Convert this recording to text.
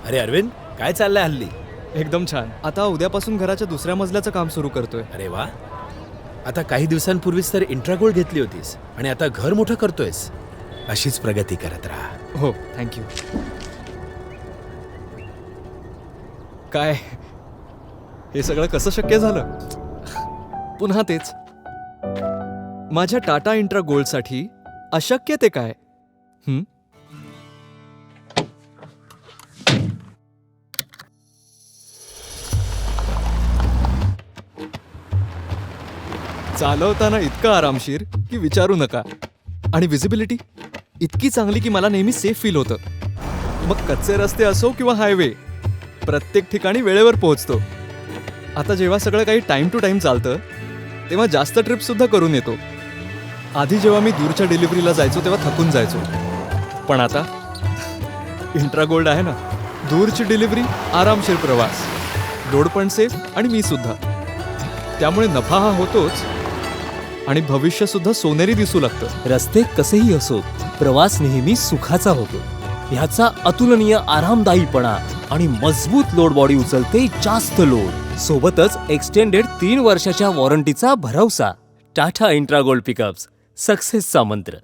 अरे अरविंद, काय चाललंय हल्ली? एकदम छान. आता उद्यापासून घराच्या दुसऱ्या मजल्याचं काम सुरू करतोय. अरे वा. आता काही दिवसांपूर्वीच तर इंट्रागोल्ड घेतली होतीस आणि आता घर मोठं करतोयस. अशीच प्रगती करत राहा. हो, थँक्यू. काय हे सगळं कसं शक्य झालं? पुन्हा तेच. माझ्या टाटा इंट्रा गोल्डसाठी अशक्य ते काय? चालवताना इतकं आरामशीर की विचारू नका. आणि विजिबिलिटी इतकी चांगली की मला नेहमी सेफ फील होतं. मग कच्चे रस्ते असो किंवा हायवे, प्रत्येक ठिकाणी वेळेवर पोहोचतो. आता जेव्हा सगळं काही टाइम टू टाइम चालतं तेव्हा जास्त ट्रिप सुद्धा करून येतो. आधी जेव्हा मी दूरच्या डिलिव्हरीला जायचो तेव्हा थकून जायचो, पण आता इंट्रा गोल्ड आहे ना, दूरची डिलिव्हरी, आरामशीर प्रवास, लोड पण सेफ आणि मी सुद्धा. त्यामुळे नफा हा होतोच आणि भविष्य सुद्धा सोनेरी दिसू लागतं. रस्ते कसेही असोत, प्रवास नेहमी सुखाचा होतो. ह्याचा अतुलनीय आरामदायीपणा आणि मजबूत लोड बॉडी उचलते जास्त लोड. सोबतच एक्सटेंडेड 3 वर्षाच्या वॉरंटीचा भरवसा. टाटा इंट्रा गोल्ड पिकअप्स, सक्सेसचा मंत्र.